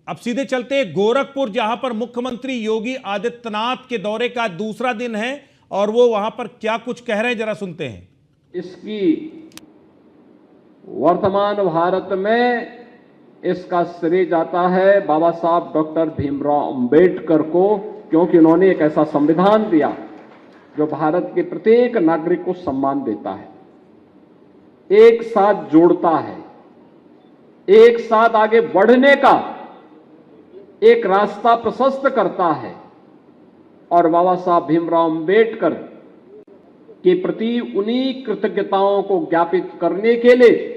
अब सीधे चलते हैं गोरखपुर, जहां पर मुख्यमंत्री योगी आदित्यनाथ के दौरे का दूसरा दिन है और वो वहां पर क्या कुछ कह रहे हैं, जरा सुनते हैं। इसकी वर्तमान भारत में इसका श्रेय जाता है बाबा साहब डॉक्टर भीमराव अंबेडकर को, क्योंकि उन्होंने एक ऐसा संविधान दिया जो भारत के प्रत्येक नागरिक को सम्मान देता है, एक साथ जोड़ता है, एक साथ आगे बढ़ने का एक रास्ता प्रशस्त करता है। और बाबा साहब भीमराव अंबेडकर के प्रति उन्हीं कृतज्ञताओं को ज्ञापित करने के लिए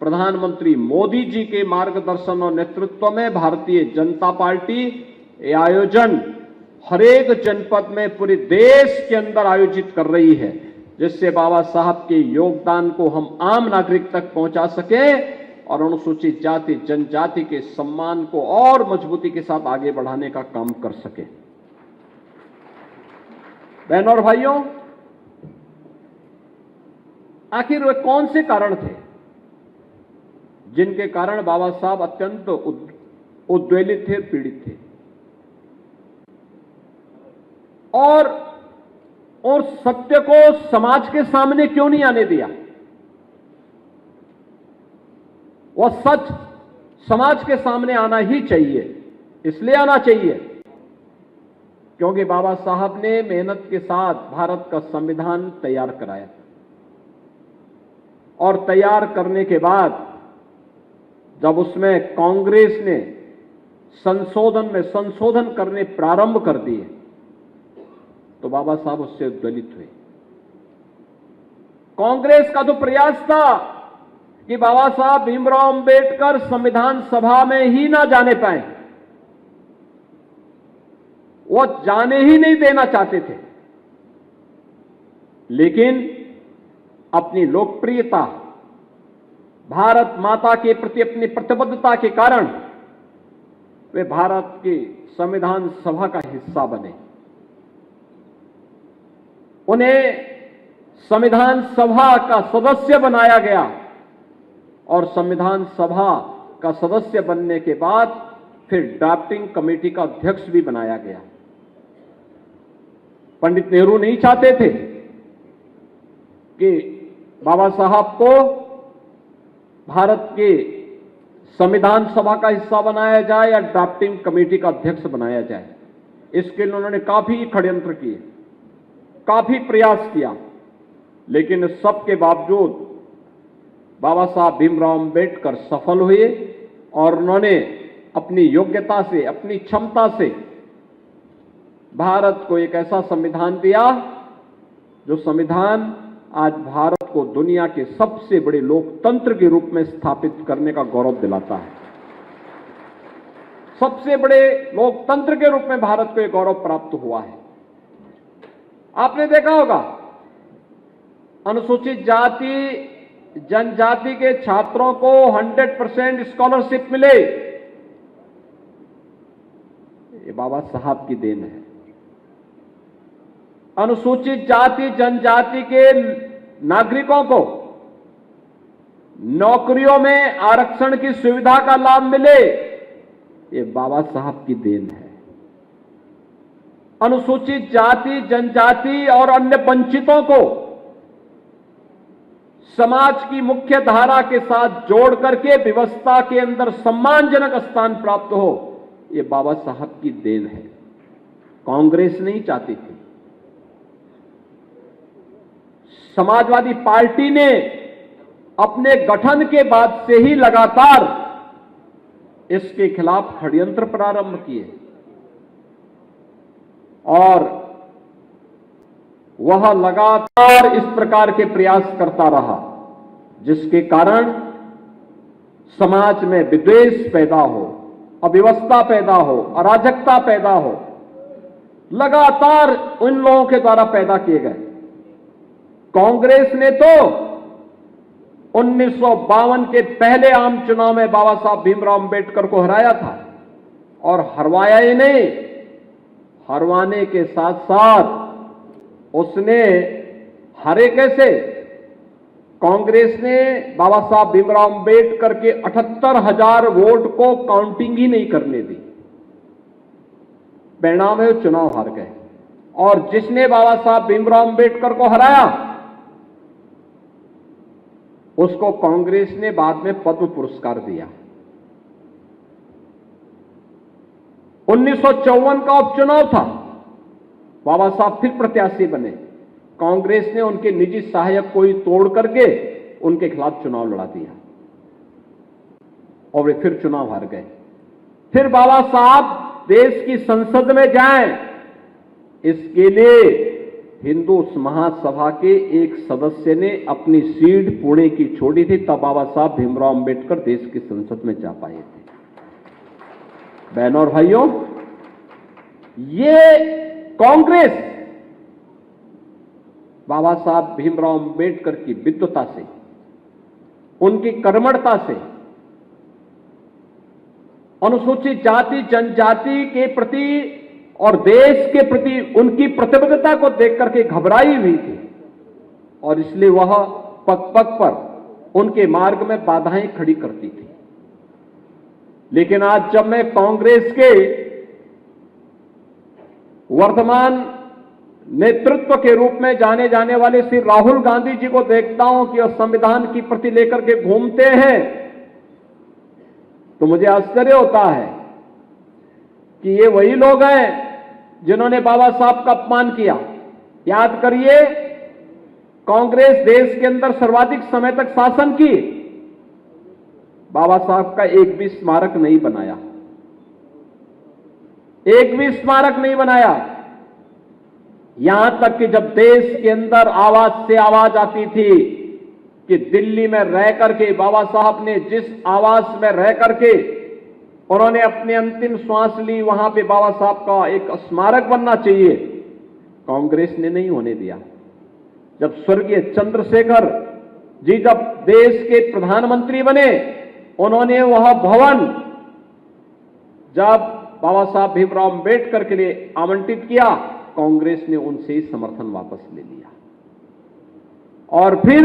प्रधानमंत्री मोदी जी के मार्गदर्शन और नेतृत्व में भारतीय जनता पार्टी ये आयोजन हर एक जनपद में पूरे देश के अंदर आयोजित कर रही है, जिससे बाबा साहब के योगदान को हम आम नागरिक तक पहुंचा सके और अनुसूचित जाति जनजाति के सम्मान को और मजबूती के साथ आगे बढ़ाने का काम कर सके। बहनों और भाइयों, आखिर वे कौन से कारण थे जिनके कारण बाबा साहब अत्यंत उद्वेलित थे, पीड़ित थे, और सत्य को समाज के सामने क्यों नहीं आने दिया? वह सच समाज के सामने आना ही चाहिए, इसलिए आना चाहिए क्योंकि बाबा साहब ने मेहनत के साथ भारत का संविधान तैयार कराया और तैयार करने के बाद जब उसमें कांग्रेस ने संशोधन करने प्रारंभ कर दिए तो बाबा साहब उससे उद्वेलित हुए। कांग्रेस का तो प्रयास था कि बाबा साहब भीमराव अंबेडकर संविधान सभा में ही ना जाने पाए, वो जाने ही नहीं देना चाहते थे, लेकिन अपनी लोकप्रियता, भारत माता के प्रति अपनी प्रतिबद्धता के कारण वे भारत की संविधान सभा का हिस्सा बने। उन्हें संविधान सभा का सदस्य बनाया गया और संविधान सभा का सदस्य बनने के बाद फिर ड्राफ्टिंग कमेटी का अध्यक्ष भी बनाया गया। पंडित नेहरू नहीं चाहते थे कि बाबा साहब को भारत के संविधान सभा का हिस्सा बनाया जाए या ड्राफ्टिंग कमेटी का अध्यक्ष बनाया जाए। इसके लिए उन्होंने काफी षड्यंत्र किए, काफी प्रयास किया, लेकिन सबके बावजूद बाबा साहब भीमराव अंबेडकर सफल हुए और उन्होंने अपनी योग्यता से, अपनी क्षमता से भारत को एक ऐसा संविधान दिया जो संविधान आज भारत को दुनिया के सबसे बड़े लोकतंत्र के रूप में स्थापित करने का गौरव दिलाता है। सबसे बड़े लोकतंत्र के रूप में भारत को यह गौरव प्राप्त हुआ है। आपने देखा होगा अनुसूचित जाति जनजाति के छात्रों को 100% स्कॉलरशिप मिले, ये बाबा साहब की देन है। अनुसूचित जाति जनजाति के नागरिकों को नौकरियों में आरक्षण की सुविधा का लाभ मिले, ये बाबा साहब की देन है। अनुसूचित जाति जनजाति और अन्य वंचितों को समाज की मुख्य धारा के साथ जोड़ करके व्यवस्था के अंदर सम्मानजनक स्थान प्राप्त हो, ये बाबा साहब की देन है। कांग्रेस नहीं चाहती थी। समाजवादी पार्टी ने अपने गठन के बाद से ही लगातार इसके खिलाफ षड्यंत्र प्रारंभ किए और वह लगातार इस प्रकार के प्रयास करता रहा, जिसके कारण समाज में विद्वेष पैदा हो, अव्यवस्था पैदा हो, अराजकता पैदा हो, लगातार उन लोगों के द्वारा पैदा किए गए। कांग्रेस ने तो 1952 के पहले आम चुनाव में बाबा साहब भीमराव अंबेडकर को हराया था और हरवाया ही नहीं, हरवाने के साथ साथ उसने हरे कैसे कांग्रेस ने बाबा साहब भीमराव अंबेडकर के 78,000 वोट को काउंटिंग ही नहीं करने दी। परिणाम है चुनाव हार गए। और जिसने बाबा साहब भीमराव अंबेडकर को हराया उसको कांग्रेस ने बाद में पद्म पुरस्कार दिया। 1954 का उपचुनाव था, बाबा साहब फिर प्रत्याशी बने। कांग्रेस ने उनके निजी सहायक को ही तोड़ करके उनके खिलाफ चुनाव लड़ा दिया और वे फिर चुनाव हार गए। फिर बाबा साहब देश की संसद में जाएं, इसके लिए हिंदू महासभा के एक सदस्य ने अपनी सीट पुणे की छोड़ी थी, तब बाबा साहब भीमराव अंबेडकर देश की संसद में जा पाए थे। बहनों और भाइयों, ये कांग्रेस बाबा साहब भीमराव अंबेडकर की विद्वता से, उनकी कर्मठता से, अनुसूचित जाति जनजाति के प्रति और देश के प्रति उनकी प्रतिबद्धता को देख करके घबराई हुई थी और इसलिए वह पग पग पर उनके मार्ग में बाधाएं खड़ी करती थी। लेकिन आज जब मैं कांग्रेस के वर्तमान नेतृत्व के रूप में जाने जाने वाले श्री राहुल गांधी जी को देखता हूं कि वह संविधान की प्रति लेकर के घूमते हैं, तो मुझे आश्चर्य होता है कि ये वही लोग हैं जिन्होंने बाबा साहब का अपमान किया। याद करिए, कांग्रेस देश के अंदर सर्वाधिक समय तक शासन की, बाबा साहब का एक भी स्मारक नहीं बनाया, एक भी स्मारक नहीं बनाया। यहां तक कि जब देश के अंदर आवाज से आवाज आती थी कि दिल्ली में रह करके बाबा साहब ने जिस आवास में रह करके उन्होंने अपनी अंतिम श्वास ली, वहां पे बाबा साहब का एक स्मारक बनना चाहिए, कांग्रेस ने नहीं होने दिया। जब स्वर्गीय चंद्रशेखर जी जब देश के प्रधानमंत्री बने, उन्होंने वह भवन जब बाबा साहब भीमराव अंबेडकर के लिए आवंटित किया, कांग्रेस ने उनसे ही समर्थन वापस ले लिया। और फिर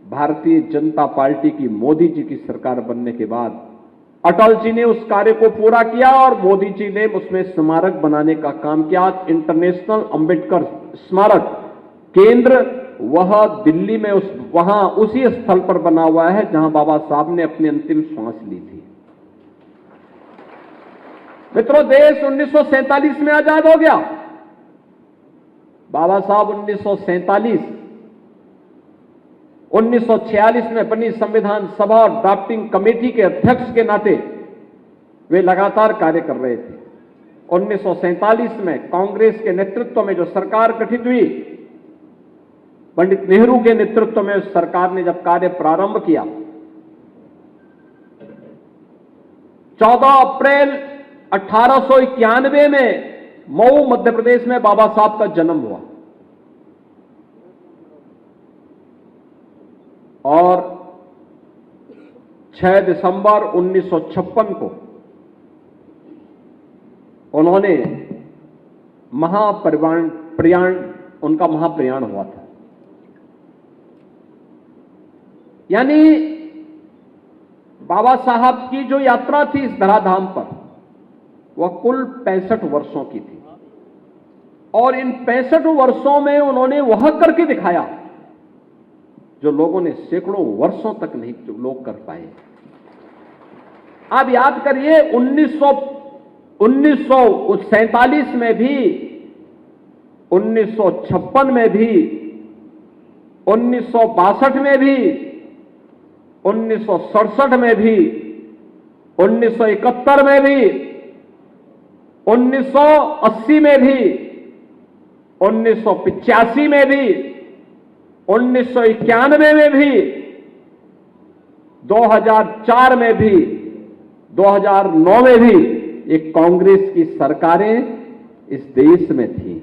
भारतीय जनता पार्टी की मोदी जी की सरकार बनने के बाद अटल जी ने उस कार्य को पूरा किया और मोदी जी ने उसमें स्मारक बनाने का काम किया। इंटरनेशनल अंबेडकर स्मारक केंद्र वह दिल्ली में वहां उसी स्थल पर बना हुआ है जहां बाबा साहब ने अपनी अंतिम श्वास ली थी। मित्रों, देश 1947 में आजाद हो गया। बाबा साहब 1946 में बनी संविधान सभा और ड्राफ्टिंग कमेटी के अध्यक्ष के नाते वे लगातार कार्य कर रहे थे। 1947 में कांग्रेस के नेतृत्व में जो सरकार गठित हुई, पंडित नेहरू के नेतृत्व में उस सरकार ने जब कार्य प्रारंभ किया, 14 अप्रैल 1891 में मऊ मध्य प्रदेश में बाबा साहब का जन्म हुआ और 6 दिसंबर 1956 को उन्होंने उनका महाप्रयाण हुआ था। यानी बाबा साहब की जो यात्रा थी इस धराधाम पर, वह कुल 65 वर्षों की थी और इन 65 वर्षों में उन्होंने वह करके दिखाया जो लोगों ने सैकड़ों वर्षों तक नहीं जो लोग कर पाए। आप याद करिए, 1947 में भी, 1956 में भी, 1962 में भी, 1967 में भी, 1971 में भी, 1980 में भी, 1985 में भी, 1991 में भी, 2004 में भी, 2009 में भी एक कांग्रेस की सरकारें इस देश में थी।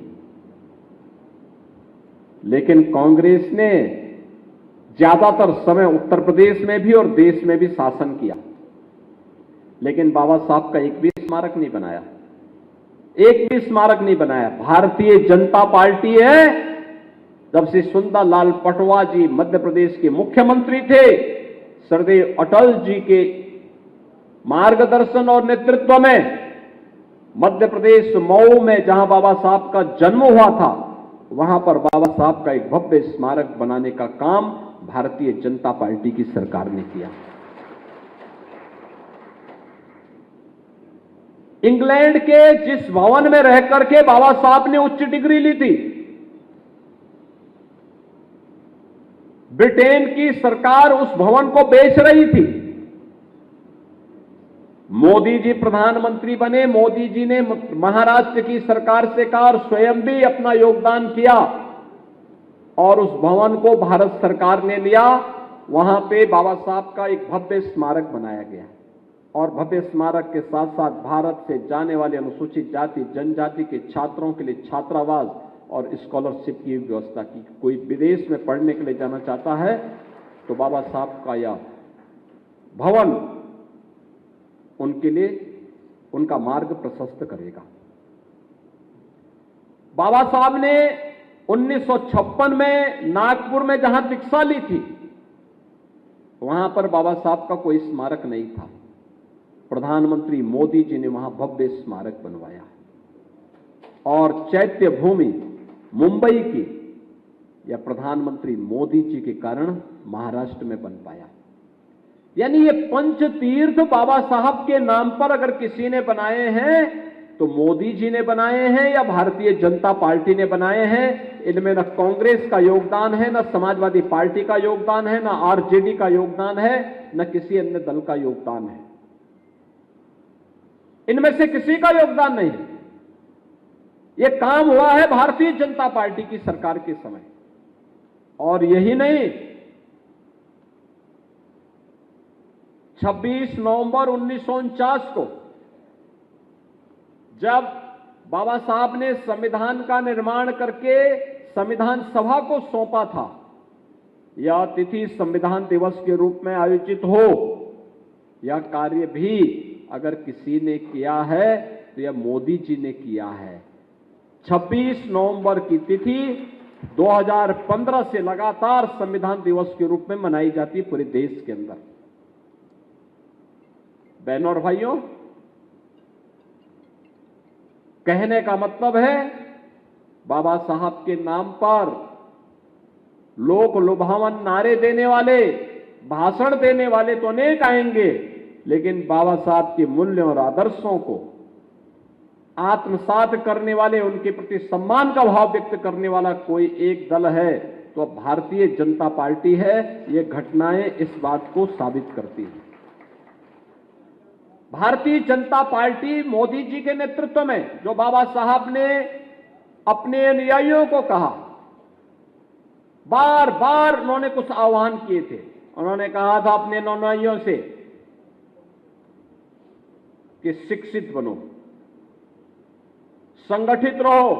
लेकिन कांग्रेस ने ज्यादातर समय उत्तर प्रदेश में भी और देश में भी शासन किया, लेकिन बाबा साहब का एक भी स्मारक नहीं बनाया, एक भी स्मारक नहीं बनाया। भारतीय जनता पार्टी है जब श्री सुंदर लाल पटवा जी मध्य प्रदेश के मुख्यमंत्री थे, श्रद्धेय अटल जी के मार्गदर्शन और नेतृत्व में मध्य प्रदेश मऊ में जहां बाबा साहब का जन्म हुआ था, वहां पर बाबा साहब का एक भव्य स्मारक बनाने का काम भारतीय जनता पार्टी की सरकार ने किया। इंग्लैंड के जिस भवन में रह करके बाबा साहब ने उच्च डिग्री ली थी, ब्रिटेन की सरकार उस भवन को बेच रही थी। मोदी जी प्रधानमंत्री बने, मोदी जी ने महाराष्ट्र की सरकार से कहा और स्वयं भी अपना योगदान किया और उस भवन को भारत सरकार ने लिया। वहां पे बाबा साहब का एक भव्य स्मारक बनाया गया और भव्य स्मारक के साथ साथ भारत से जाने वाले अनुसूचित जाति जनजाति के छात्रों के लिए छात्रावास और स्कॉलरशिप की व्यवस्था की। कोई विदेश में पढ़ने के लिए जाना चाहता है तो बाबा साहब का यह भवन उनके लिए उनका मार्ग प्रशस्त करेगा। बाबा साहब ने 1956 में नागपुर में जहां दीक्षा ली थी, वहां पर बाबा साहब का कोई स्मारक नहीं था। प्रधानमंत्री मोदी जी ने वहां भव्य स्मारक बनवाया और चैत्य भूमि मुंबई की या प्रधानमंत्री मोदी जी के कारण महाराष्ट्र में बन पाया। यानी ये पंच तीर्थ बाबा साहब के नाम पर अगर किसी ने बनाए हैं तो मोदी जी ने बनाए हैं या भारतीय जनता पार्टी ने बनाए हैं। इनमें न कांग्रेस का योगदान है, न समाजवादी पार्टी का योगदान है, न आरजेडी का योगदान है, न किसी अन्य दल का योगदान है। इनमें से किसी का योगदान नहीं। यह काम हुआ है भारतीय जनता पार्टी की सरकार के समय। और यही नहीं, 26 नवंबर 1949 को जब बाबा साहब ने संविधान का निर्माण करके संविधान सभा को सौंपा था, यह तिथि संविधान दिवस के रूप में आयोजित हो, यह कार्य भी अगर किसी ने किया है तो यह मोदी जी ने किया है। 26 नवंबर की तिथि 2015 से लगातार संविधान दिवस के रूप में मनाई जाती है पूरे देश के अंदर। बहनों और भाइयों, कहने का मतलब है बाबा साहब के नाम पर लोक लुभावन नारे देने वाले, भाषण देने वाले तो अनेक आएंगे, लेकिन बाबा साहब के मूल्यों और आदर्शों को आत्मसात करने वाले, उनके प्रति सम्मान का भाव व्यक्त करने वाला कोई एक दल है तो भारतीय जनता पार्टी है। ये घटनाएं इस बात को साबित करती हैं। भारतीय जनता पार्टी मोदी जी के नेतृत्व में, जो बाबा साहब ने अपने अनुयायियों को कहा, बार बार उन्होंने कुछ आह्वान किए थे। उन्होंने कहा था अपने अनुयायियों से कि शिक्षित बनो, संगठित रहो,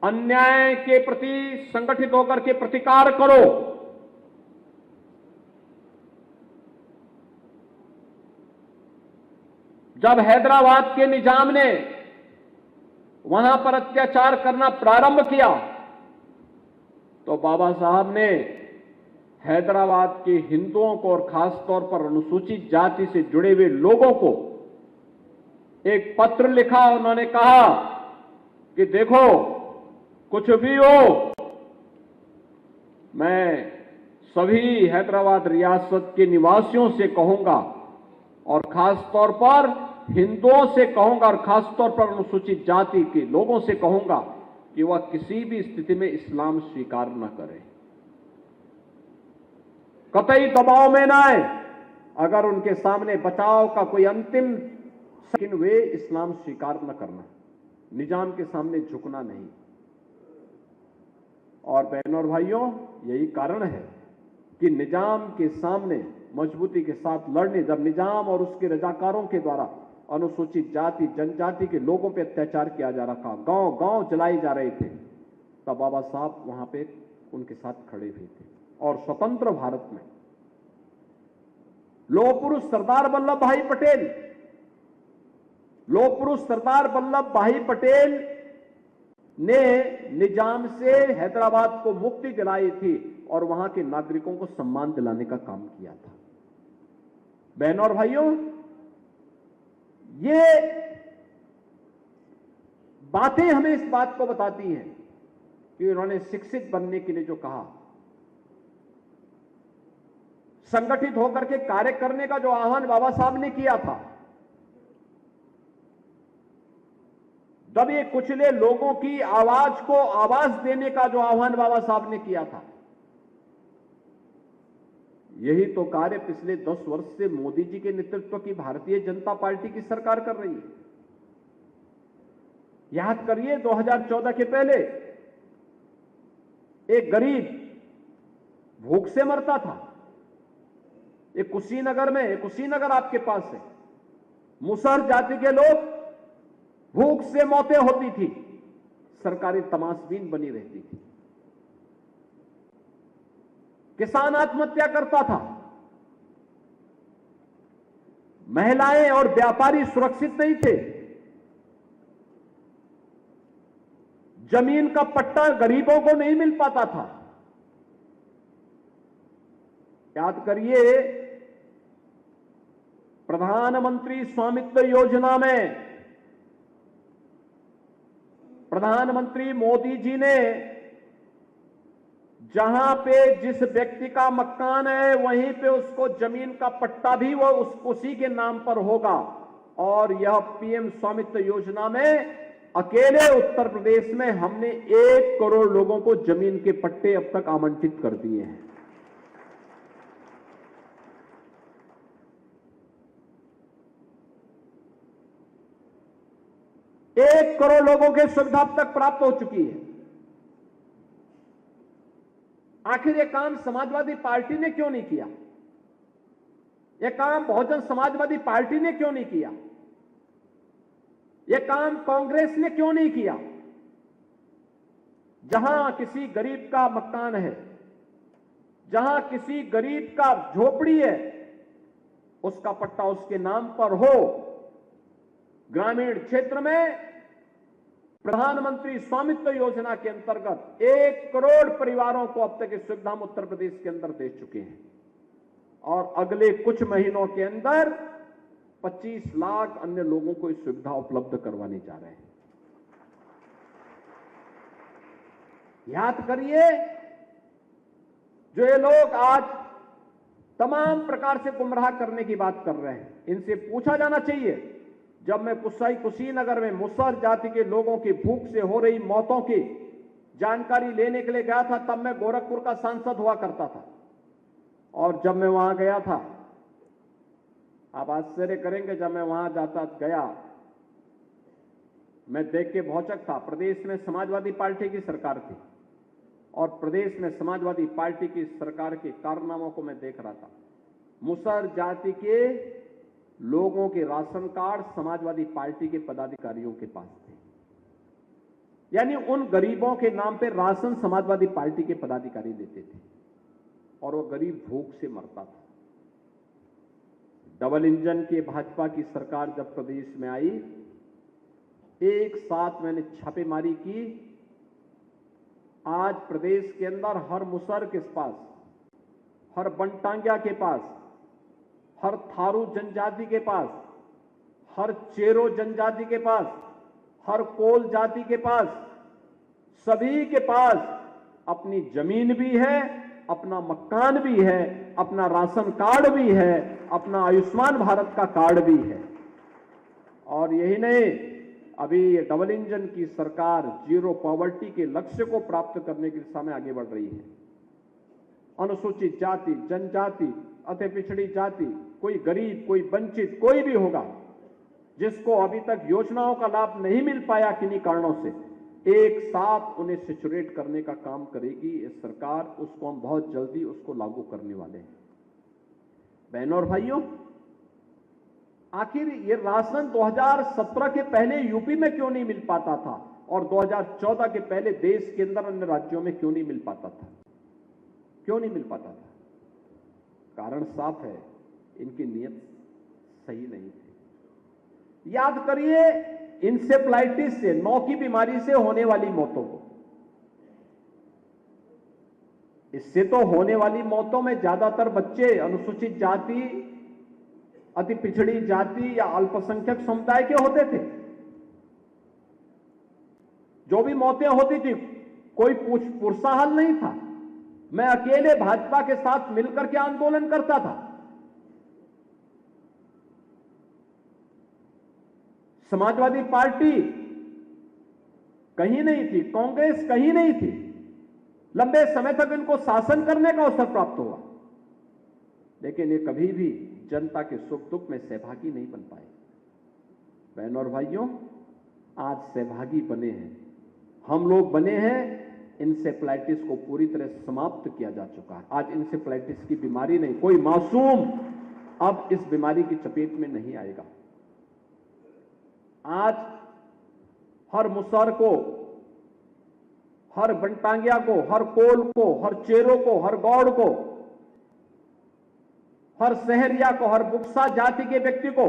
अन्याय के प्रति संगठित होकर के प्रतिकार करो। जब हैदराबाद के निजाम ने वहां पर अत्याचार करना प्रारंभ किया तो बाबा साहब ने हैदराबाद के हिंदुओं को और खासतौर पर अनुसूचित जाति से जुड़े हुए लोगों को एक पत्र लिखा। उन्होंने कहा कि देखो, कुछ भी हो, मैं सभी हैदराबाद रियासत के निवासियों से कहूंगा और खासतौर पर हिंदुओं से कहूंगा और खासतौर पर अनुसूचित जाति के लोगों से कहूंगा कि वह किसी भी स्थिति में इस्लाम स्वीकार न करें, कतई दबाव में ना आए। अगर उनके सामने बचाव का कोई अंतिम, लेकिन वे इस्लाम स्वीकार न करना, निजाम के सामने झुकना नहीं। और बहनों और भाइयों, यही कारण है कि निजाम के सामने मजबूती के साथ लड़ने, जब निजाम और उसके रजाकारों के द्वारा अनुसूचित जाति जनजाति के लोगों पर अत्याचार किया जा रहा था, गांव गांव जलाए जा रहे थे, तब बाबा साहब वहां पे उनके साथ खड़े हुए थे। और स्वतंत्र भारत में लौह पुरुष सरदार वल्लभ भाई पटेल ने निजाम से हैदराबाद को मुक्ति दिलाई थी और वहां के नागरिकों को सम्मान दिलाने का काम किया था। बहनों और भाइयों, ये बातें हमें इस बात को बताती हैं कि उन्होंने शिक्षित बनने के लिए जो कहा, संगठित होकर के कार्य करने का जो आह्वान बाबा साहब ने किया था, दबे कुचले लोगों की आवाज को आवाज देने का जो आह्वान बाबा साहब ने किया था, यही तो कार्य पिछले 10 वर्ष से मोदी जी के नेतृत्व की भारतीय जनता पार्टी की सरकार कर रही है। याद करिए, 2014 के पहले एक गरीब भूख से मरता था। एक कुशीनगर में, एक कुशीनगर आपके पास है, मुसहर जाति के लोग, भूख से मौतें होती थी, सरकारी तमाशबीन बनी रहती थी, किसान आत्महत्या करता था, महिलाएं और व्यापारी सुरक्षित नहीं थे, जमीन का पट्टा गरीबों को नहीं मिल पाता था। याद करिए, प्रधानमंत्री स्वामित्व योजना में प्रधानमंत्री मोदी जी ने जहां पे जिस व्यक्ति का मकान है वहीं पे उसको जमीन का पट्टा भी वो उसी के नाम पर होगा। और यह पीएम स्वामित्व योजना में अकेले उत्तर प्रदेश में हमने 1 करोड़ लोगों को जमीन के पट्टे अब तक आवंटित कर दिए हैं। एक करोड़ लोगों के सुविधा अब तक प्राप्त हो चुकी है। आखिर यह काम समाजवादी पार्टी ने क्यों नहीं किया? यह काम बहुजन समाजवादी पार्टी ने क्यों नहीं किया? यह काम कांग्रेस ने क्यों नहीं किया? जहां किसी गरीब का मकान है, जहां किसी गरीब का झोपड़ी है, उसका पट्टा उसके नाम पर हो। ग्रामीण क्षेत्र में प्रधानमंत्री स्वामित्व योजना के अंतर्गत 1 करोड़ परिवारों को अब तक इस सुविधा हम उत्तर प्रदेश के अंदर दे चुके हैं और अगले कुछ महीनों के अंदर 25 लाख अन्य लोगों को इस सुविधा उपलब्ध करवाने जा रहे हैं। याद करिए, जो ये लोग आज तमाम प्रकार से गुमराह करने की बात कर रहे हैं, इनसे पूछा जाना चाहिए। जब मैं कुशीनगर में मुसहर जाति के लोगों की भूख से हो रही मौतों की जानकारी लेने के लिए गया था, तब मैं गोरखपुर का सांसद हुआ करता था। और जब मैं वहां गया था, आप आश्चर्य करेंगे, जब मैं वहां गया, मैं देख के भौचक था। प्रदेश में समाजवादी पार्टी की सरकार थी और प्रदेश में समाजवादी पार्टी की सरकार के कारनामों को मैं देख रहा था। मुसहर जाति के लोगों के राशन कार्ड समाजवादी पार्टी के पदाधिकारियों के पास थे, यानी उन गरीबों के नाम पे राशन समाजवादी पार्टी के पदाधिकारी देते थे और वो गरीब भूख से मरता था। डबल इंजन की भाजपा की सरकार जब प्रदेश में आई, एक साथ मैंने छापेमारी की। आज प्रदेश के अंदर हर मुसहर के पास, हर बनटांगिया के पास, हर थारू जनजाति के पास, हर चेरो जनजाति के पास, हर कोल जाति के पास, सभी के पास अपनी जमीन भी है, अपना मकान भी है, अपना राशन कार्ड भी है, अपना आयुष्मान भारत का कार्ड भी है। और यही नहीं, अभी डबल इंजन की सरकार जीरो पॉवर्टी के लक्ष्य को प्राप्त करने की दिशा में आगे बढ़ रही है। अनुसूचित जाति, जनजाति, अति पिछड़ी जाति, कोई गरीब, कोई वंचित, कोई भी होगा जिसको अभी तक योजनाओं का लाभ नहीं मिल पाया किन्हीं कारणों से, एक साथ उन्हें सैचुरेट करने का काम करेगी ये सरकार। उसको हम बहुत जल्दी उसको लागू करने वाले हैं। बहनों और भाइयों, आखिर ये राशन 2017 के पहले यूपी में क्यों नहीं मिल पाता था और 2014 के पहले देश के अंदर अन्य राज्यों में क्यों नहीं मिल पाता था? क्यों नहीं मिल पाता था? कारण साफ है, इनकी नीयत सही नहीं थी। याद करिए, इंसेफ्लाइटिस से, नौ की बीमारी से होने वाली मौतों को, इससे तो होने वाली मौतों में ज्यादातर बच्चे अनुसूचित जाति, अति पिछड़ी जाति या अल्पसंख्यक समुदाय के होते थे। जो भी मौतें होती थी कोई पुरसाहाल नहीं था। मैं अकेले भाजपा के साथ मिलकर के आंदोलन करता था। समाजवादी पार्टी कहीं नहीं थी, कांग्रेस कहीं नहीं थी। लंबे समय तक इनको शासन करने का अवसर प्राप्त हुआ, लेकिन ये कभी भी जनता के सुख दुख में सहभागी नहीं बन पाए। बहनों और भाइयों, आज सहभागी बने हैं, हम लोग बने हैं। इंसेफ्लाइटिस को पूरी तरह समाप्त किया जा चुका है। आज इंसेफ्लाइटिस की बीमारी नहीं, कोई मासूम अब इस बीमारी की चपेट में नहीं आएगा। आज हर मुसहर को, हर बनटांगिया को, हर कोल को, हर चेरो को, हर गौड़ को, हर सहरिया को, हर बुक्सा जाति के व्यक्ति को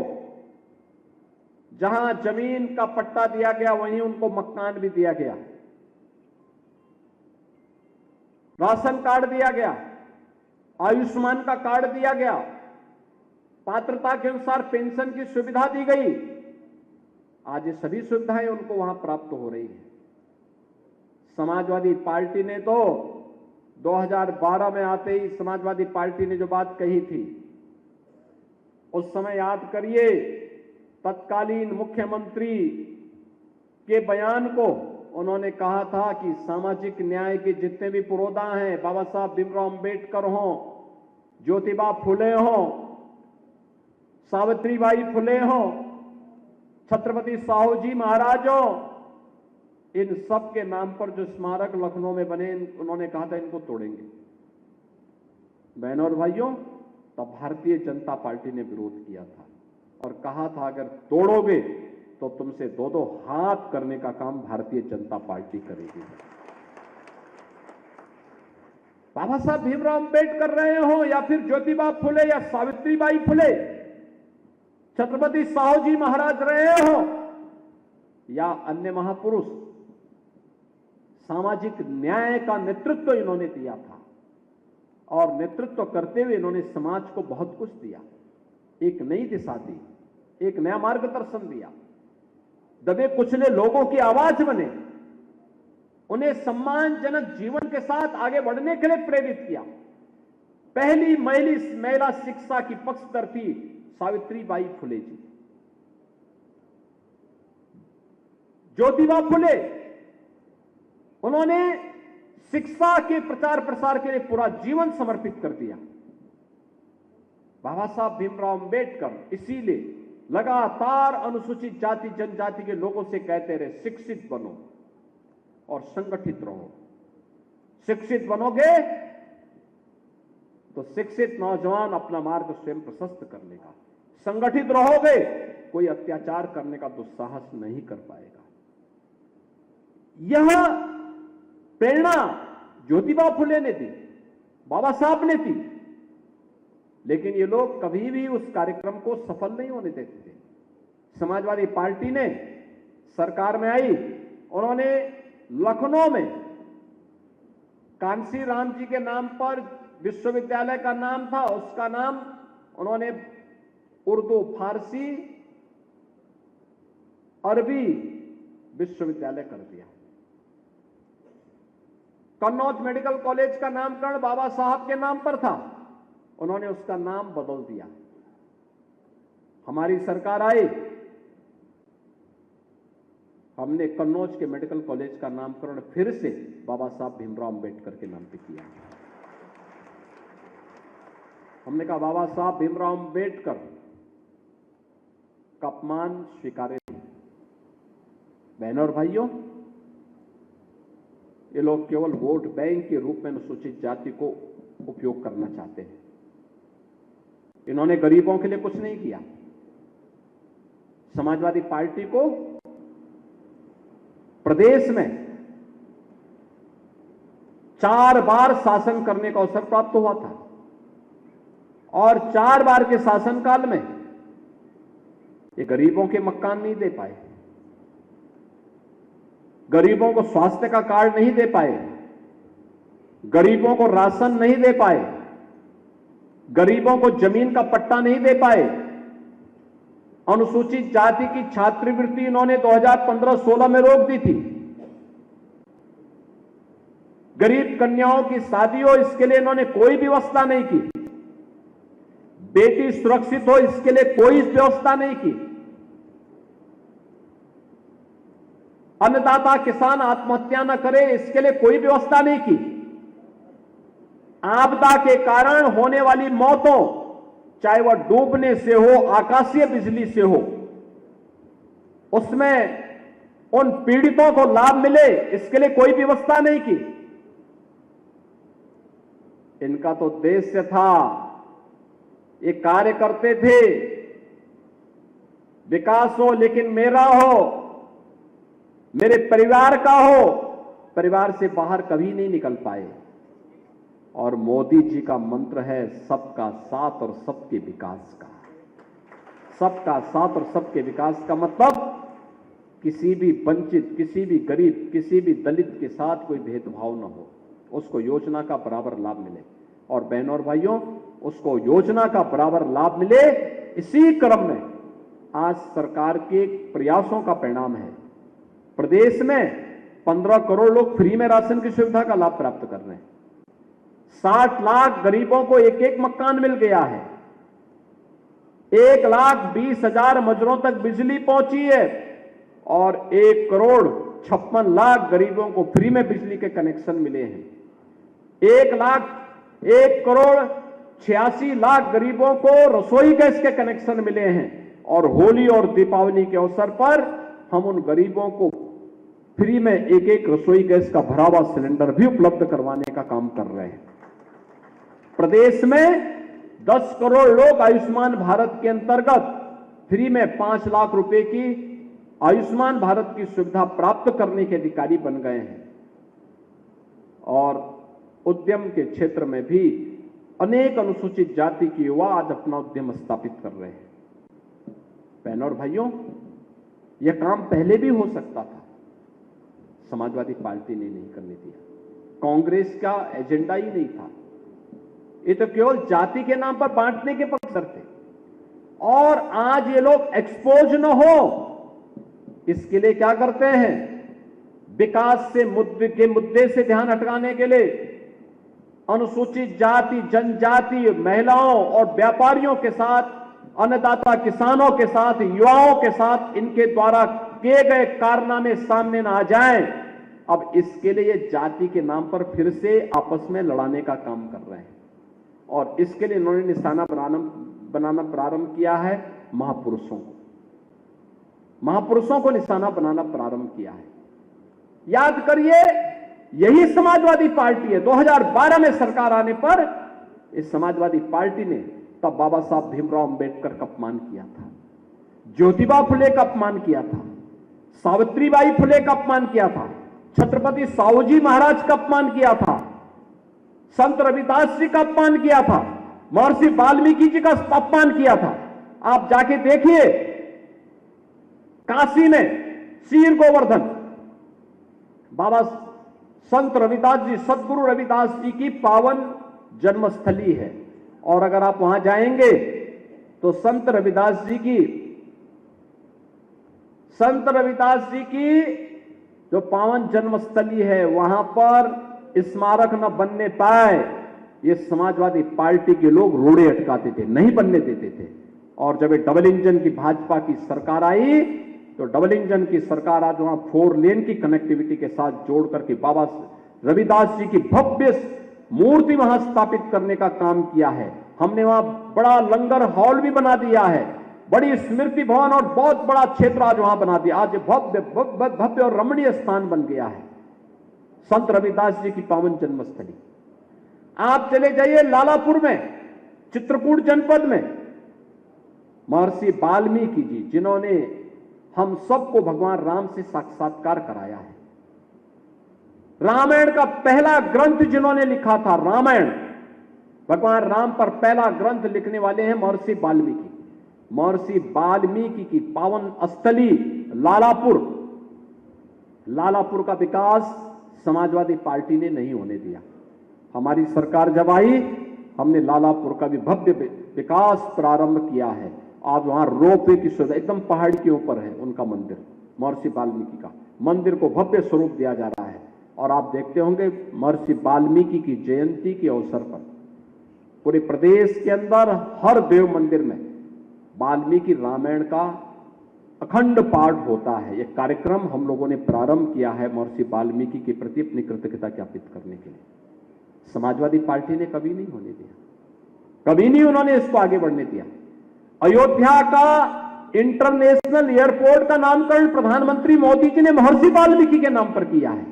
जहां जमीन का पट्टा दिया गया वहीं उनको मकान भी दिया गया, राशन कार्ड दिया गया, आयुष्मान का कार्ड दिया गया, पात्रता के अनुसार पेंशन की सुविधा दी गई। आज ये सभी सुविधाएं उनको वहां प्राप्त हो रही है। समाजवादी पार्टी ने तो 2012 में आते ही समाजवादी पार्टी ने जो बात कही थी, उस समय याद करिए तत्कालीन मुख्यमंत्री के बयान को, उन्होंने कहा था कि सामाजिक न्याय के जितने भी पुरोधा हैं, बाबा साहब भीमराव अंबेडकर हों, ज्योतिबा फुले हों, सावित्रीबाई फुले हों, छत्रपति साहू जी महाराज हो, इन सब के नाम पर जो स्मारक लखनऊ में बने, उन्होंने कहा था इनको तोड़ेंगे। बहनों और भाइयों, तब भारतीय जनता पार्टी ने विरोध किया था और कहा था अगर तोड़ोगे तो तुमसे दो दो हाथ करने का काम भारतीय जनता पार्टी करेगी। बाबा साहब भीमराव अंबेडकर रहे हो या फिर ज्योतिबा फुले या सावित्रीबाई फुले, छत्रपति साहू जी महाराज रहे हो या अन्य महापुरुष, सामाजिक न्याय का नेतृत्व इन्होंने दिया था और नेतृत्व करते हुए इन्होंने समाज को बहुत कुछ दिया, एक नई दिशा दी, एक नया मार्गदर्शन दिया, दबे कुचले लोगों की आवाज बने, उन्हें सम्मानजनक जीवन के साथ आगे बढ़ने के लिए प्रेरित किया। पहली महिला शिक्षा की पक्षधर सावित्रीबाई फुले जी। ज्योतिबा फुले, उन्होंने शिक्षा के प्रचार प्रसार के लिए पूरा जीवन समर्पित कर दिया। बाबा साहब भीमराव अंबेडकर इसीलिए लगातार अनुसूचित जाति जनजाति के लोगों से कहते रहे, शिक्षित बनो और संगठित रहो। शिक्षित बनोगे तो शिक्षित नौजवान अपना मार्ग स्वयं प्रशस्त कर लेगा, संगठित रहोगे कोई अत्याचार करने का दुस्साहस नहीं कर पाएगा। यह प्रेरणा ज्योतिबा फुले ने दी, बाबा साहब ने दी, लेकिन ये लोग कभी भी उस कार्यक्रम को सफल नहीं होने देते थे। समाजवादी पार्टी ने सरकार में आई, उन्होंने लखनऊ में कांसी राम जी के नाम पर विश्वविद्यालय का नाम था, उसका नाम उन्होंने उर्दू, फारसी, अरबी विश्वविद्यालय कर दिया। कन्नौज मेडिकल कॉलेज का नामकरण बाबा साहब के नाम पर था, उन्होंने उसका नाम बदल दिया। हमारी सरकार आई, हमने कन्नौज के मेडिकल कॉलेज का नामकरण फिर से बाबा साहब भीमराव अंबेडकर के नाम पे किया। हमने कहा बाबा साहब भीमराव अंबेडकर का अपमान स्वीकार्य नहीं। बहनों और भाइयों, ये लोग केवल वोट बैंक के रूप में अनुसूचित जाति को उपयोग करना चाहते हैं। इन्होंने गरीबों के लिए कुछ नहीं किया। समाजवादी पार्टी को प्रदेश में 4 बार शासन करने का अवसर प्राप्त हुआ था और 4 बार के शासनकाल में ये गरीबों के मकान नहीं दे पाए, गरीबों को स्वास्थ्य का कार्ड नहीं दे पाए, गरीबों को राशन नहीं दे पाए, गरीबों को जमीन का पट्टा नहीं दे पाए, अनुसूचित जाति की छात्रवृत्ति इन्होंने 2015-16 में रोक दी थी, गरीब कन्याओं की शादी हो इसके लिए इन्होंने कोई व्यवस्था नहीं की, बेटी सुरक्षित हो इसके लिए कोई व्यवस्था नहीं की, अन्नदाता किसान आत्महत्या न करे इसके लिए कोई व्यवस्था नहीं की, आपदा के कारण होने वाली मौतों, चाहे वह डूबने से हो, आकाशीय बिजली से हो, उसमें उन पीड़ितों को लाभ मिले इसके लिए कोई व्यवस्था नहीं की। इनका तो उद्देश्य था, ये कार्य करते थे विकास हो लेकिन मेरा हो, मेरे परिवार का हो, परिवार से बाहर कभी नहीं निकल पाए। और मोदी जी का मंत्र है सबका साथ और सबके विकास का। सबका साथ और सबके विकास का मतलब किसी भी वंचित, किसी भी गरीब, किसी भी दलित के साथ कोई भेदभाव न हो, उसको योजना का बराबर लाभ मिले। और बहनों और भाइयों, उसको योजना का बराबर लाभ मिले, इसी क्रम में आज सरकार के प्रयासों का परिणाम है। प्रदेश में 15 करोड़ लोग फ्री में राशन की सुविधा का लाभ प्राप्त कर रहे हैं। 60 लाख गरीबों को एक एक मकान मिल गया है। 1,20,000 मजरों तक बिजली पहुंची है और 1,56,00,000 गरीबों को फ्री में बिजली के कनेक्शन मिले हैं। 1,86,00,000 गरीबों को रसोई गैस के कनेक्शन मिले हैं। और होली और दीपावली के अवसर पर हम उन गरीबों को फ्री में एक एक रसोई गैस का भरा हुआ सिलेंडर भी उपलब्ध करवाने का काम कर रहे हैं। प्रदेश में 10 करोड़ लोग आयुष्मान भारत के अंतर्गत फ्री में 5 लाख रुपए की आयुष्मान भारत की सुविधा प्राप्त करने के अधिकारी बन गए हैं। और उद्यम के क्षेत्र में भी अनेक अनुसूचित जाति के युवा आज अपना उद्यम स्थापित कर रहे हैं। बहनों और भाइयों, यह काम पहले भी हो सकता था, समाजवादी पार्टी ने नहीं करने दिया। कांग्रेस का एजेंडा ही नहीं था, ये तो केवल जाति के नाम पर बांटने के पक्षधर थे। और आज ये लोग एक्सपोज न हो इसके लिए क्या करते हैं, विकास से मुद्दे से ध्यान हटाने के लिए अनुसूचित जाति, जनजाति, महिलाओं और व्यापारियों के साथ, अन्नदाता किसानों के साथ, युवाओं के साथ इनके द्वारा किए गए कारनामे सामने ना आ जाएं। अब इसके लिए जाति के नाम पर फिर से आपस में लड़ाने का काम कर रहे हैं। और इसके लिए इन्होंने निशाना बनाना प्रारंभ किया है महापुरुषों को। महापुरुषों को निशाना बनाना प्रारंभ किया है। याद करिए, यही समाजवादी पार्टी है। 2012 में सरकार आने पर इस समाजवादी पार्टी ने तब बाबा साहब भीमराव अंबेडकर का अपमान किया था, ज्योतिबा फुले का अपमान किया था, सावित्रीबाई फुले का अपमान किया था, छत्रपति साहूजी महाराज का अपमान किया था, संत रविदास जी का अपमान किया था, महर्षि वाल्मीकि जी का अपमान किया था। आप जाके देखिए, काशी में शीर गोवर्धन बाबा संत रविदास जी, सदगुरु रविदास जी की पावन जन्मस्थली है। और अगर आप वहां जाएंगे तो संत रविदास जी की जो पावन जन्मस्थली है, वहां पर स्मारक न बनने पाए, ये समाजवादी पार्टी के लोग रोड़े अटकाते थे, नहीं बनने देते थे। और जब ये डबल इंजन की भाजपा की सरकार आई तो डबल इंजन की सरकार आज वहां 4 लेन की कनेक्टिविटी के साथ जोड़ करके बाबा रविदास जी की भव्य मूर्ति वहां स्थापित करने का काम किया है। हमने वहां बड़ा लंगर हॉल भी बना दिया है, बड़ी स्मृति भवन और बहुत बड़ा क्षेत्र आज वहां बना दिया। आज भव्य और रमणीय स्थान बन गया है संत रविदास जी की पावन जन्मस्थली। आप चले जाइए लालापुर में, चित्रकूट जनपद में, महर्षि वाल्मीकि जी, जिन्होंने हम सबको भगवान राम से साक्षात्कार कराया है। रामायण का पहला ग्रंथ जिन्होंने लिखा था, रामायण, भगवान राम पर पहला ग्रंथ लिखने वाले हैं महर्षि वाल्मीकि। महर्षि वाल्मीकि की पावन स्थली लालापुर, लालापुर का विकास समाजवादी पार्टी ने नहीं होने दिया। हमारी सरकार जब आई, हमने लालापुर का भी भव्य विकास प्रारंभ किया है। आज वहां रोपवे की सुविधा, एकदम पहाड़ी के ऊपर है उनका मंदिर, महर्षि वाल्मीकि का मंदिर को भव्य स्वरूप दिया जा रहा है। और आप देखते होंगे महर्षि वाल्मीकि की जयंती के अवसर पर पूरे प्रदेश के अंदर हर देव मंदिर में वाल्मीकि रामायण का अखंड पाठ होता है। एक कार्यक्रम हम लोगों ने प्रारंभ किया है महर्षि वाल्मीकि के प्रति अपनी कृतज्ञता ज्ञापित करने के लिए। समाजवादी पार्टी ने कभी नहीं होने दिया, कभी नहीं उन्होंने इसको आगे बढ़ने दिया। अयोध्या का इंटरनेशनल एयरपोर्ट का नामकरण प्रधानमंत्री मोदी जी ने महर्षि वाल्मीकि के नाम पर किया है,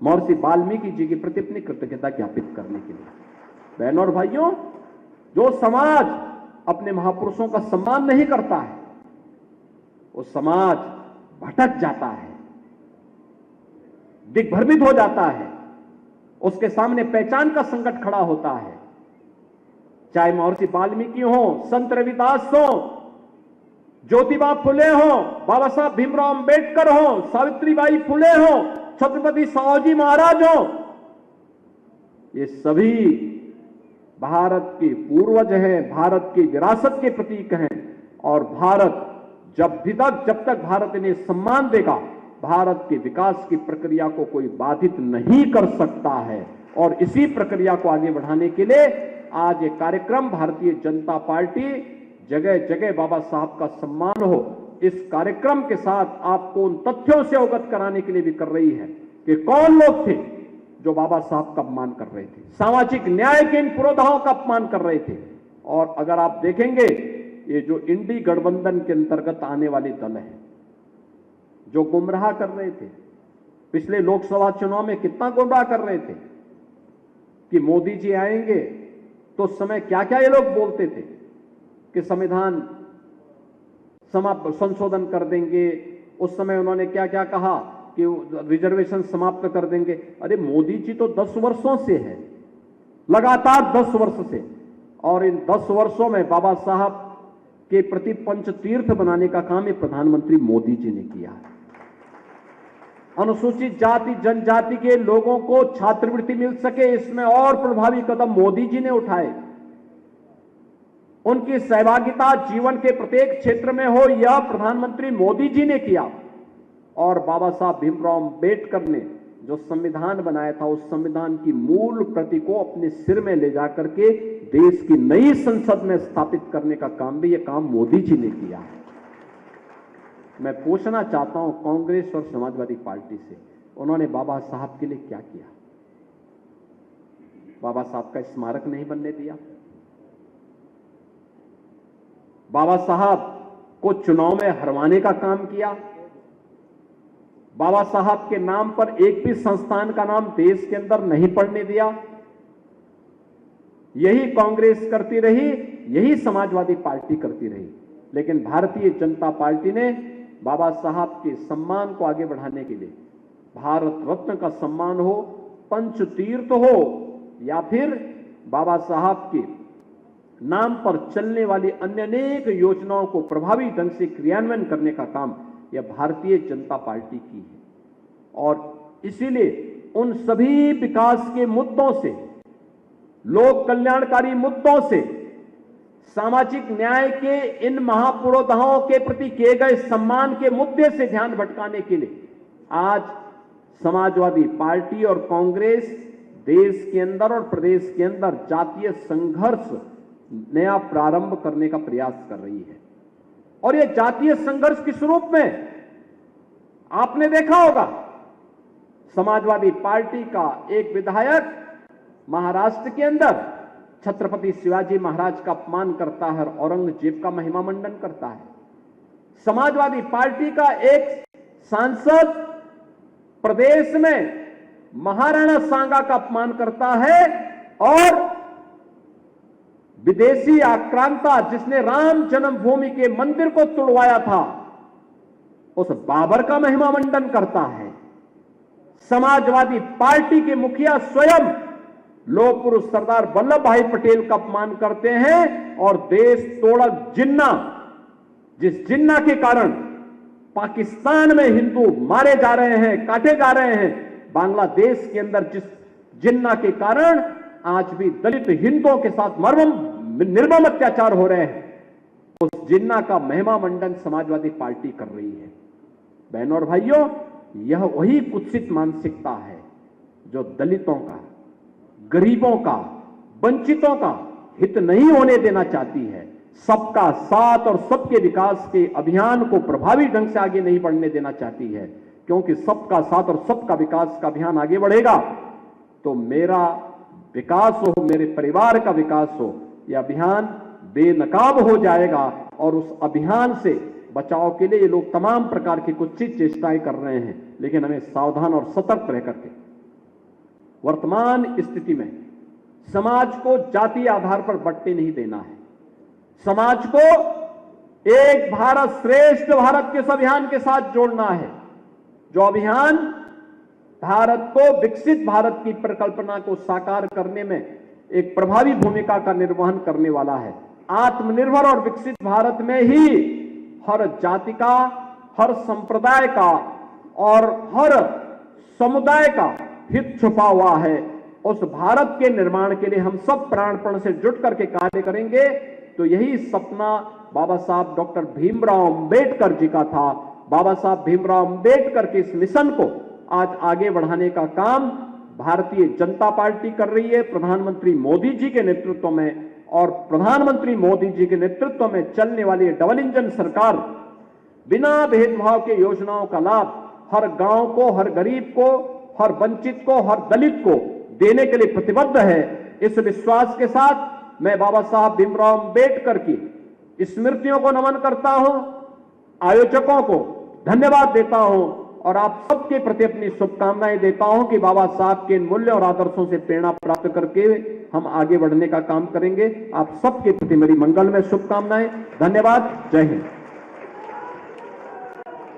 महर्षि वाल्मीकि जी के प्रति अपनी कृतज्ञता ज्ञापित करने के लिए। बहनों और भाइयों, जो समाज अपने महापुरुषों का सम्मान नहीं करता है, वो समाज भटक जाता है, दिग्भ्रमित हो जाता है, उसके सामने पहचान का संकट खड़ा होता है। चाहे महर्षि वाल्मीकि हो, संत रविदास हो, ज्योतिबा फुले हो, बाबा साहब भीमराव अंबेडकर हो, सावित्रीबाई फुले हो, छत्रपति साहूजी महाराज हो, ये सभी भारत के पूर्वज हैं, भारत की विरासत के प्रतीक हैं। और भारत जब तक भारत इन्हें सम्मान देगा, भारत के विकास की प्रक्रिया को कोई बाधित नहीं कर सकता है। और इसी प्रक्रिया को आगे बढ़ाने के लिए आज ये कार्यक्रम भारतीय जनता पार्टी जगह जगह बाबा साहब का सम्मान हो, इस कार्यक्रम के साथ आपको उन तथ्यों से अवगत कराने के लिए भी कर रही है कि कौन लोग थे जो बाबा साहब का अपमान कर रहे थे, सामाजिक न्याय के इन पुरोधाओं का अपमान कर रहे थे। और अगर आप देखेंगे, ये जो इंडी गठबंधन के अंतर्गत आने वाले दल हैं, जो गुमराह कर रहे थे, पिछले लोकसभा चुनाव में कितना गुमराह कर रहे थे कि मोदी जी आएंगे तो उस समय क्या क्या ये लोग बोलते थे कि संविधान संशोधन कर देंगे। उस समय उन्होंने क्या क्या कहा कि रिजर्वेशन समाप्त कर देंगे। अरे मोदी जी तो 10 वर्षों से है, लगातार 10 वर्ष से, और इन 10 वर्षों में बाबा साहब के प्रति पंचतीर्थ बनाने का काम ये प्रधानमंत्री मोदी जी ने किया है। अनुसूचित जाति जनजाति के लोगों को छात्रवृत्ति मिल सके, इसमें और प्रभावी कदम मोदी जी ने उठाए। उनकी सहभागिता जीवन के प्रत्येक क्षेत्र में हो, यह प्रधानमंत्री मोदी जी ने किया। और बाबा साहब भीमराव अंबेडकर ने जो संविधान बनाया था, उस संविधान की मूल प्रति को अपने सिर में ले जाकर के देश की नई संसद में स्थापित करने का काम भी यह काम मोदी जी ने किया है। मैं पूछना चाहता हूं कांग्रेस और समाजवादी पार्टी से, उन्होंने बाबा साहब के लिए क्या किया? बाबा साहब का स्मारक नहीं बनने दिया, बाबा साहब को चुनाव में हरवाने का काम किया, बाबा साहब के नाम पर एक भी संस्थान का नाम देश के अंदर नहीं पड़ने दिया। यही कांग्रेस करती रही, यही समाजवादी पार्टी करती रही। लेकिन भारतीय जनता पार्टी ने बाबा साहब के सम्मान को आगे बढ़ाने के लिए भारत रत्न का सम्मान हो, पंचतीर्थ हो, या फिर बाबा साहब के नाम पर चलने वाली अन्य अनेक योजनाओं को प्रभावी ढंग से क्रियान्वयन करने का काम यह भारतीय जनता पार्टी की है। और इसीलिए उन सभी विकास के मुद्दों से, लोक कल्याणकारी मुद्दों से, सामाजिक न्याय के इन महापुरोधाओं के प्रति किए गए सम्मान के मुद्दे से ध्यान भटकाने के लिए आज समाजवादी पार्टी और कांग्रेस देश के अंदर और प्रदेश के अंदर जातीय संघर्ष नया प्रारंभ करने का प्रयास कर रही है। और यह जातीय संघर्ष किस रूप में? आपने देखा होगा, समाजवादी पार्टी का एक विधायक महाराष्ट्र के अंदर छत्रपति शिवाजी महाराज का अपमान करता है, औरंगजेब का महिमा मंडन करता है। समाजवादी पार्टी का एक सांसद प्रदेश में महाराणा सांगा का अपमान करता है, और विदेशी आक्रांता जिसने राम जन्मभूमि के मंदिर को तोड़वाया था, उस बाबर का महिमा मंडन करता है। समाजवादी पार्टी के मुखिया स्वयं लौह पुरुष सरदार वल्लभ भाई पटेल का अपमान करते हैं, और देश तोड़क जिन्ना, जिस जिन्ना के कारण पाकिस्तान में हिंदू मारे जा रहे हैं, काटे जा रहे हैं, बांग्लादेश के अंदर जिस जिन्ना के कारण आज भी दलित हिंदुओं के साथ निर्मम अत्याचार हो रहे हैं, उस जिन्ना का महिमा मंडन समाजवादी पार्टी कर रही है। बहनों और भाइयों, यह वही कुत्सित मानसिकता है जो दलितों का, गरीबों का, वंचितों का हित नहीं होने देना चाहती है। सबका साथ और सबके विकास के अभियान को प्रभावी ढंग से आगे नहीं बढ़ने देना चाहती है, क्योंकि सबका साथ और सबका विकास का अभियान आगे बढ़ेगा तो मेरा विकास हो, मेरे परिवार का विकास हो, यह अभियान बेनकाब हो जाएगा। और उस अभियान से बचाव के लिए ये लोग तमाम प्रकार की कुत्सित चेष्टाएं कर रहे हैं, लेकिन हमें सावधान और सतर्क रह करके वर्तमान स्थिति में समाज को जातीय आधार पर बंटने नहीं देना है। समाज को एक भारत श्रेष्ठ भारत के इस अभियान के साथ जोड़ना है, जो अभियान भारत को विकसित भारत की परिकल्पना को साकार करने में एक प्रभावी भूमिका का निर्वहन करने वाला है। आत्मनिर्भर और विकसित भारत में ही हर जाति का, हर संप्रदाय का और हर समुदाय का हित छुपा हुआ है। उस भारत के निर्माण के लिए हम सब प्राणपण से जुट करके कार्य करेंगे तो यही सपना बाबा साहब डॉक्टर भीमराव अंबेडकर जी का था। बाबा साहब भीमराव अंबेडकर के इस मिशन को आज आगे बढ़ाने का काम भारतीय जनता पार्टी कर रही है, प्रधानमंत्री मोदी जी के नेतृत्व में। और प्रधानमंत्री मोदी जी के नेतृत्व में चलने वाली डबल इंजन सरकार बिना भेदभाव के योजनाओं का लाभ हर गांव को, हर गरीब को, हर वंचित को, हर दलित को देने के लिए प्रतिबद्ध है। इस विश्वास के साथ मैं बाबा साहब भीमराव अंबेडकर की स्मृतियों को नमन करता हूं, आयोजकों को धन्यवाद देता हूं और आप सबके प्रति अपनी शुभकामनाएं देता हूं कि बाबा साहब के इन मूल्य और आदर्शों से प्रेरणा प्राप्त करके हम आगे बढ़ने का काम करेंगे। आप सबके प्रति मेरी मंगलमय शुभकामनाएं। धन्यवाद। जय हिंद।